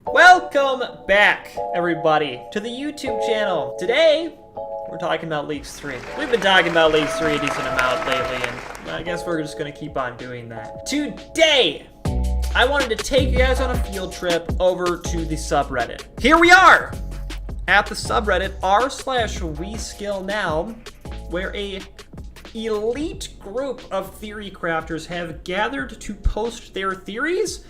Welcome back, everybody, to the YouTube channel. Today, we're talking about Leagues 3. We've been talking about Leagues 3 a decent amount lately, and I guess we're just going to keep on doing that. Today, I wanted to take you guys on a field trip over to the subreddit. Here we are at the subreddit r/WeSkillNow, where a elite group of theory crafters have gathered to post their theories.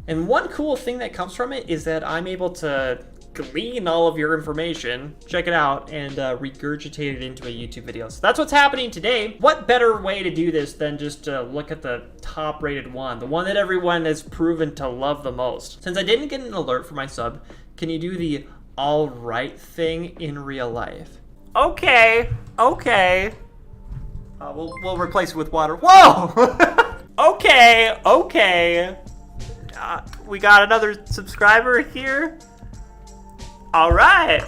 And one cool thing that comes from it is that I'm able to glean all of your information, check it out, and regurgitate it into a YouTube video. So that's what's happening today. What better way to do this than just to look at the top rated one, the one that everyone has proven to love the most. Since I didn't get an alert for my sub, can you do the all right thing in real life? Okay. We'll replace it with water. Whoa! Okay. We got another subscriber here. All right.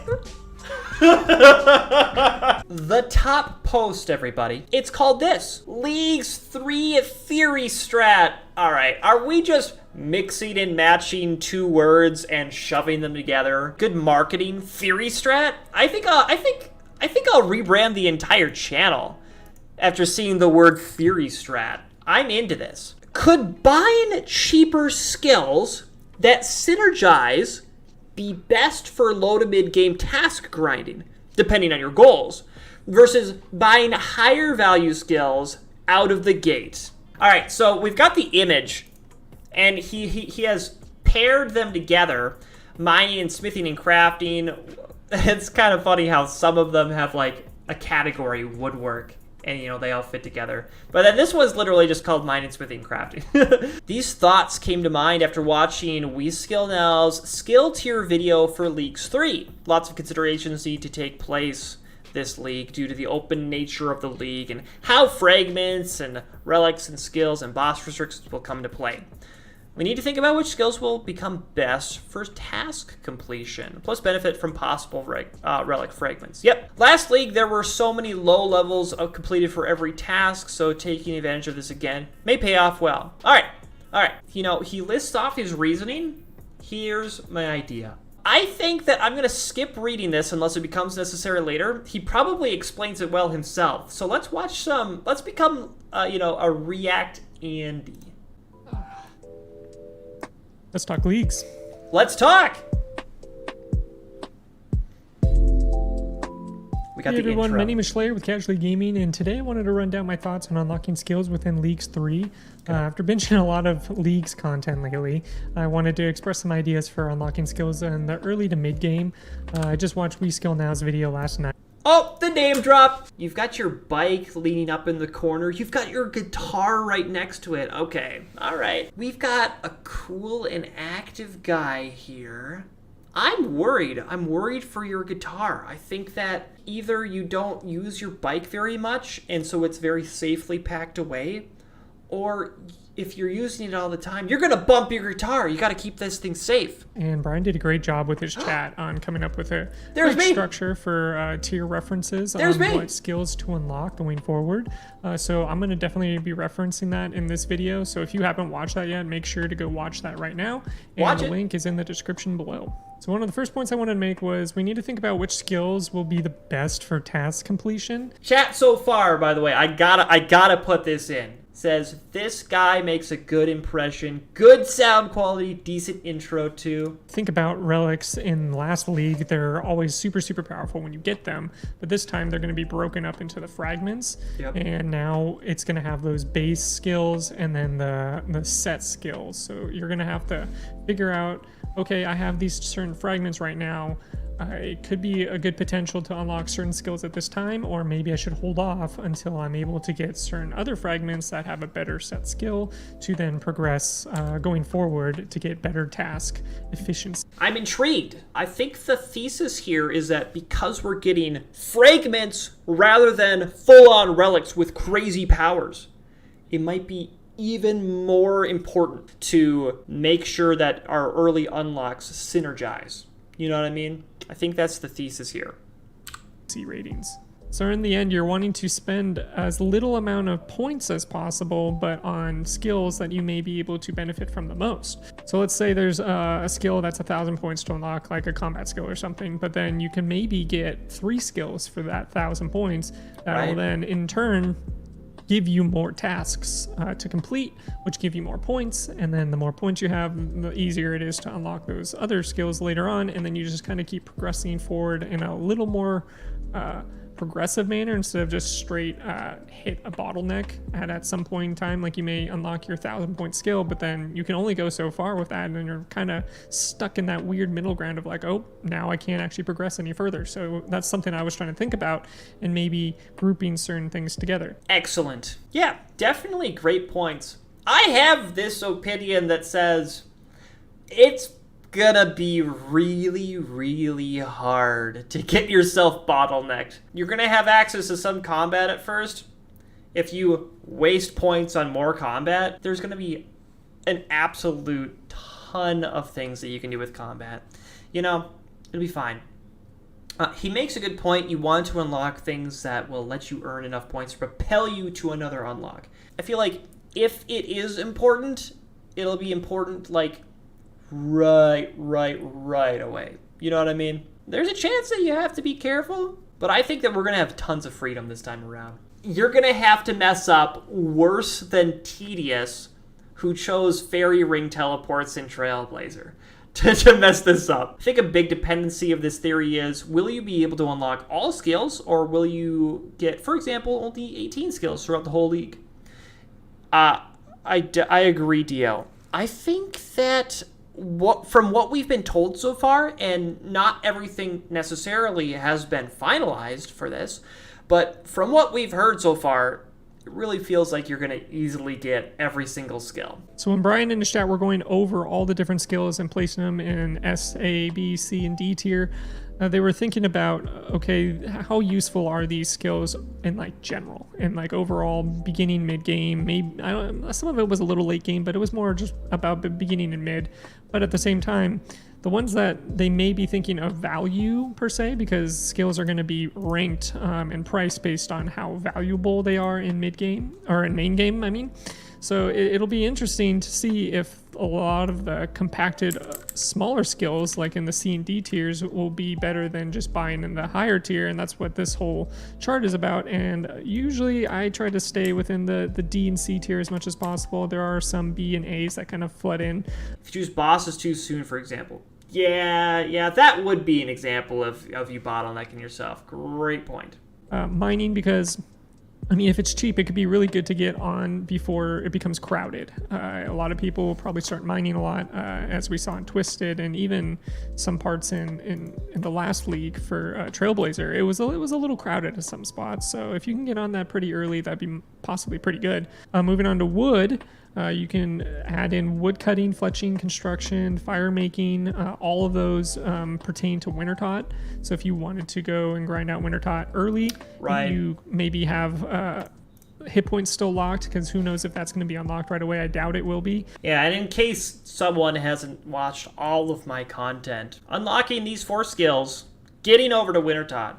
The top post, everybody. It's called this. Leagues 3 Theory Strat. All right. Are we just mixing and matching two words and shoving them together? Good marketing. Theory Strat? I think I'll rebrand the entire channel after seeing the word Theory Strat. I'm into this. Combine cheaper skills that synergize be best for low to mid game task grinding, depending on your goals, versus buying higher value skills out of the gate. All right, so we've got the image, and he has paired them together, mining and smithing and crafting. It's kind of funny how some of them have like a category, woodwork, and you know, they all fit together. But then this was literally just called mining, smithing, crafting. These thoughts came to mind after watching WeSkillNow's skill tier video for Leagues 3. Lots of considerations need to take place this league due to the open nature of the league and how fragments and relics and skills and boss restrictions will come into play. We need to think about which skills will become best for task completion, plus benefit from possible relic fragments. Yep. Last league, there were so many low levels of completed for every task, so taking advantage of this again may pay off well. All right. You know, he lists off his reasoning. Here's my idea. I think that I'm going to skip reading this unless it becomes necessary later. He probably explains it well himself. So let's become, a React Andy. Let's talk leagues. Let's talk! We got Hey the everyone, intro. my name is Slayer with Casually Gaming, and today I wanted to run down my thoughts on unlocking skills within Leagues 3. After binging a lot of Leagues content lately, I wanted to express some ideas for unlocking skills in the early to mid game. I just watched WeSkillNow's video last night. Oh, the name drop! You've got your bike leaning up in the corner. You've got your guitar right next to it. Okay, all right. We've got a cool and active guy here. I'm worried. I'm worried for your guitar. I think that either you don't use your bike very much, and so it's very safely packed away, or if you're using it all the time, you're gonna bump your guitar. You gotta keep this thing safe. And Brian did a great job with his chat on coming up with a There's great me. structure for tier references There's on me. what skills to unlock going forward. So I'm going to definitely be referencing that in this video. So if you haven't watched that yet, make sure to go watch that right now. And Watch the it. link is in the description below. So one of the first points I wanted to make was we need to think about which skills will be the best for task completion. Chat so far, by the way, I gotta put this in. Says this guy makes a good impression, good sound quality, decent intro too. Think about relics in last league. They're always super powerful when you get them, but this time they're going to be broken up into the fragments. Yep. And now it's going to have those base skills and then the set skills. So you're going to have to figure out, okay, I have these certain fragments right now. It could be a good potential to unlock certain skills at this time, or maybe I should hold off until I'm able to get certain other fragments that have a better set skill to then progress going forward to get better task efficiency. I'm intrigued. I think the thesis here is that because we're getting fragments rather than full-on relics with crazy powers, it might be even more important to make sure that our early unlocks synergize. You know what I mean? I think that's the thesis here. C ratings. So in the end, you're wanting to spend as little amount of points as possible, but on skills that you may be able to benefit from the most. So let's say there's a skill that's 1,000 points to unlock, like a combat skill or something, but then you can maybe get 3 skills for that 1,000 points that will then in turn give you more tasks to complete, which give you more points, and then the more points you have, the easier it is to unlock those other skills later on, and then you just kind of keep progressing forward in a little more progressive manner instead of just straight hit a bottleneck at some point in time. Like you may unlock your 1,000-point skill, but then you can only go so far with that, and then you're kind of stuck in that weird middle ground of like, oh, now I can't actually progress any further. So that's something I was trying to think about, and maybe grouping certain things together. Excellent. Yeah, definitely great points. I have this opinion that says it's gonna be really, really hard to get yourself bottlenecked. You're gonna have access to some combat at first. If you waste points on more combat, there's gonna be an absolute ton of things that you can do with combat. You know, it'll be fine. He makes a good point. You want to unlock things that will let you earn enough points to propel you to another unlock. I feel like if it is important, it'll be important like right away. You know what I mean? There's a chance that you have to be careful, but I think that we're going to have tons of freedom this time around. You're going to have to mess up worse than Tedious, who chose fairy ring teleports in Trailblazer, to mess this up. I think a big dependency of this theory is, will you be able to unlock all skills, or will you get, for example, only 18 skills throughout the whole league? I agree, DL. I think that from what we've been told so far, and not everything necessarily has been finalized for this, but from what we've heard so far, it really feels like you're going to easily get every single skill. So when Brian and the chat were going over all the different skills and placing them in S, A, B, C, and D tier, they were thinking about, okay, how useful are these skills in like general, in like overall beginning, mid game, maybe some of it was a little late game, but it was more just about beginning and mid. But at the same time, the ones that they may be thinking of value per se, because skills are going to be ranked and priced based on how valuable they are in mid game or in main game, I mean. So it'll be interesting to see if a lot of the compacted smaller skills, like in the C and D tiers, will be better than just buying in the higher tier, and that's what this whole chart is about. And usually I try to stay within the D and C tier as much as possible. There are some B and A's that kind of flood in. If you choose bosses too soon, for example. Yeah, that would be an example of you bottlenecking yourself. Great point. Mining, because I mean, if it's cheap, it could be really good to get on before it becomes crowded. A lot of people will probably start mining a lot, as we saw in Twisted, and even some parts in the last league for Trailblazer. It was a little crowded at some spots, so if you can get on that pretty early, that'd be possibly pretty good. Moving on to wood. You can add in wood cutting, fletching, construction, fire making. All of those pertain to Wintertot. So if you wanted to go and grind out Wintertot early, you maybe have hit points still locked, because who knows if that's going to be unlocked right away. I doubt it will be. Yeah, and in case someone hasn't watched all of my content, unlocking these 4 skills, getting over to Wintertot,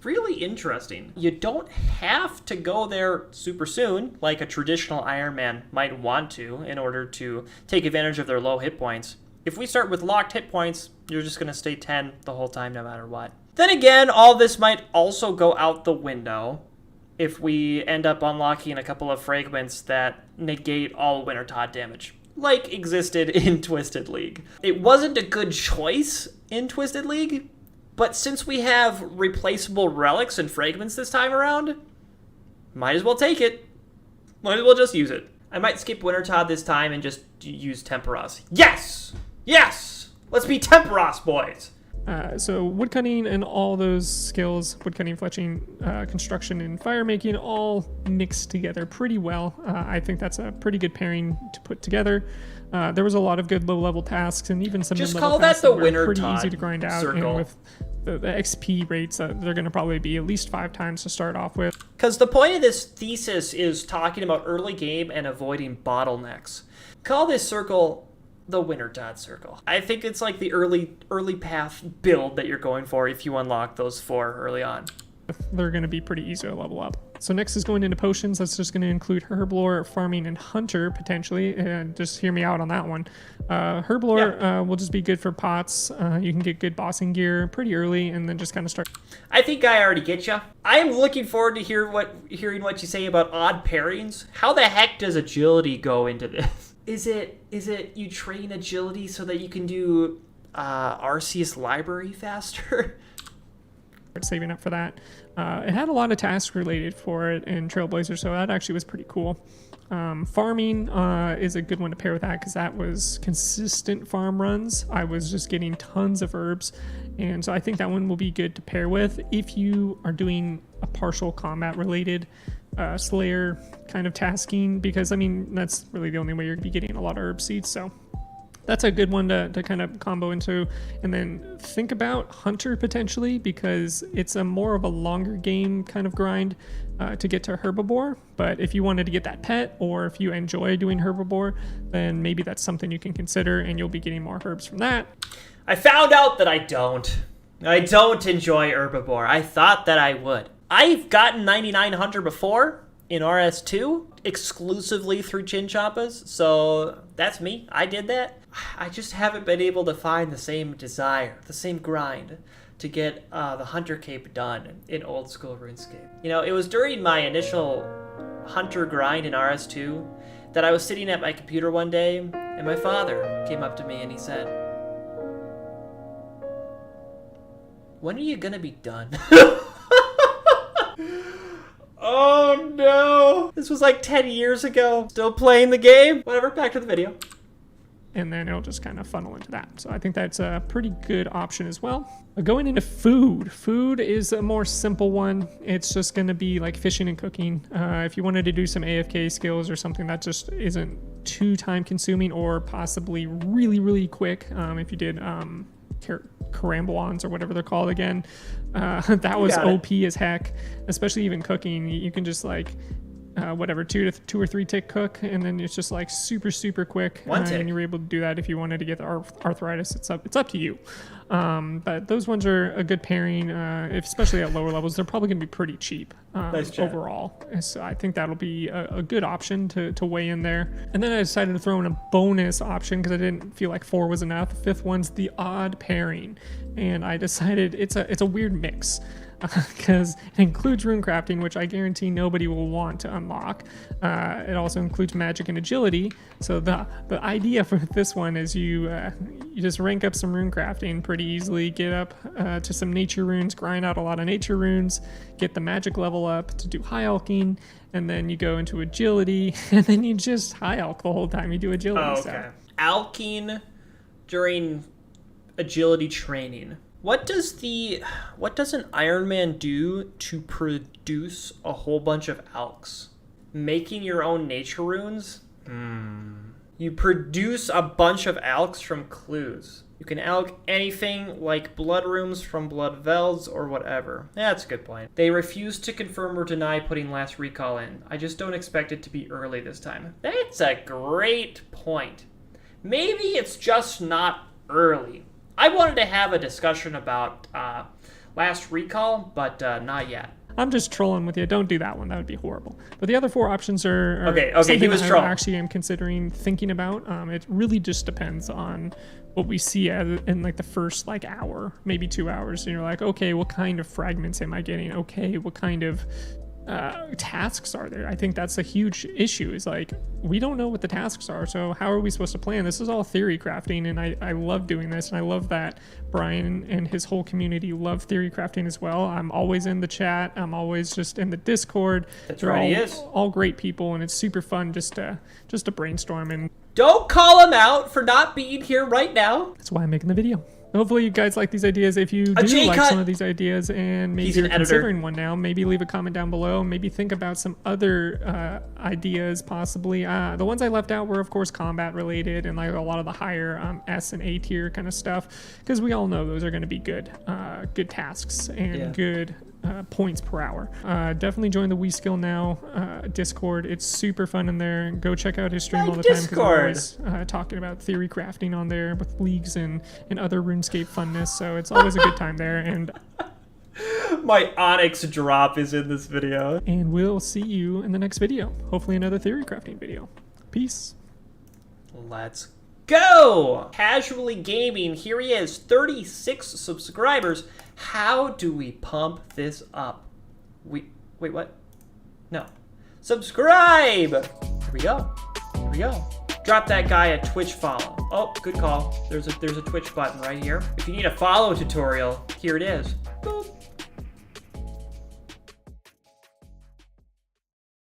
really interesting. You don't have to go there super soon, like a traditional Iron Man might want to, in order to take advantage of their low hit points. If we start with locked hit points, you're just going to stay 10 the whole time no matter what. Then again, all this might also go out the window if we end up unlocking a couple of fragments that negate all Wintertot damage, like existed in Twisted League. It wasn't a good choice in Twisted League, but since we have replaceable relics and fragments this time around, might as well take it. Might as well just use it. I might skip Wintertot this time and just use Temperos. Yes! Yes! Let's be Temperos, boys! So woodcutting and all those skills, woodcutting, fletching, construction, and fire making, all mixed together pretty well. I think that's a pretty good pairing to put together. There was a lot of good low-level tasks, and even some mid-level tasks that were pretty easy to grind out. Circle. And with the XP rates, they're going to probably be at least 5 times to start off with. Because the point of this thesis is talking about early game and avoiding bottlenecks. Call this circle the Wintertot circle. I think it's like the early path build that you're going for if you unlock those 4 early on. they're going to be pretty easy to level up. So next is going into potions. That's just going to include Herblore, Farming, and Hunter potentially. And just hear me out on that one. Herblore will just be good for pots. You can get good bossing gear pretty early and then just kind of start. I think I already get you. I am looking forward to hearing what you say about odd pairings. How the heck does agility go into this? Is it you train agility so that you can do Arceus library faster? Saving up for that. It had a lot of tasks related for it in Trailblazer, so that actually was pretty cool. Farming is a good one to pair with that because that was consistent farm runs. I was just getting tons of herbs, and so I think that one will be good to pair with if you are doing a partial combat related Slayer kind of tasking, because I mean that's really the only way you're gonna be getting a lot of herb seeds. So that's a good one to kind of combo into. And then think about Hunter potentially, because it's a more of a longer game kind of grind to get to Herbivore. But if you wanted to get that pet, or if you enjoy doing Herbivore, then maybe that's something you can consider and you'll be getting more herbs from that. I found out that I don't enjoy Herbivore. I thought that I would. I've gotten 99 Hunter before in RS2 exclusively through Chinchompas, so that's me. I did that. I just haven't been able to find the same desire, the same grind to get the Hunter Cape done in old school RuneScape. You know, it was during my initial Hunter grind in RS2 that I was sitting at my computer one day and my father came up to me and he said, "When are you gonna be done?" Oh no! This was like 10 years ago. Still playing the game? Whatever, back to the video. And then it'll just kind of funnel into that. So I think that's a pretty good option as well. Going into food. Food is a more simple one. It's just going to be like fishing and cooking. If you wanted to do some AFK skills or something that just isn't too time consuming or possibly really, really quick. If you did carambolons or whatever they're called again, that was OP as heck. Especially even cooking, you can just like whatever, two or three tick cook, and then it's just like super quick. One tick. And you're able to do that if you wanted to get the arthritis. It's up to you. But those ones are a good pairing, especially at lower levels. They're probably going to be pretty cheap overall. So I think that'll be a good option to weigh in there. And then I decided to throw in a bonus option because I didn't feel like 4 was enough. The 5th one's the odd pairing, and I decided it's a weird mix. Because it includes rune crafting, which I guarantee nobody will want to unlock. It also includes magic and agility. So the idea for this one is you just rank up some rune crafting pretty easily, get up to some nature runes, grind out a lot of nature runes, get the magic level up to do high alking, and then you go into agility, and then you just high alk the whole time you do agility. Oh, okay. Alking during agility training. What does an Iron Man do to produce a whole bunch of alks? Making your own nature runes? You produce a bunch of alks from clues. You can alk anything like blood runes from blood vels or whatever. That's a good point. They refuse to confirm or deny putting last recall in. I just don't expect it to be early this time. That's a great point. Maybe it's just not early. I wanted to have a discussion about last recall, but not yet. I'm just trolling with you. Don't do that one. That would be horrible. But the other 4 options are okay. He was I trolling. Actually, am considering thinking about. It really just depends on what we see in like the first like hour, maybe 2 hours. And you're like, okay, what kind of fragments am I getting? Okay, what kind of tasks are there? I think that's a huge issue, is like we don't know what the tasks are, so how are we supposed to plan? This is all theory crafting, and I love doing this, and I love that Brian and his whole community love theory crafting as well. I'm always in the chat, I'm always just in the Discord. That's right, he is. All great people, and it's super fun just to brainstorm. And don't call him out for not being here right now. That's why I'm making the video. Hopefully you guys like these ideas. If you do like some of these ideas and maybe you're considering one now, maybe leave a comment down below. Maybe think about some other ideas possibly. The ones I left out were of course combat related and like a lot of the higher S and A tier kind of stuff, because we all know those are going to be good tasks and good points per hour. Definitely join the WeSkill Now Discord. It's super fun in there. Go check out his stream all the time, because we're always talking about theory crafting on there with leagues and other RuneScape funness. So it's always a good time there. And My Onyx drop is in this video. And we'll see you in the next video. Hopefully another theory crafting video. Peace. Let's go! Casually Gaming, here he is, 36 subscribers. How do we pump this up? Wait, what? No. Subscribe! Here we go. Here we go. Drop that guy a Twitch follow. Oh, good call. There's a Twitch button right here. If you need a follow tutorial, here it is. Boop.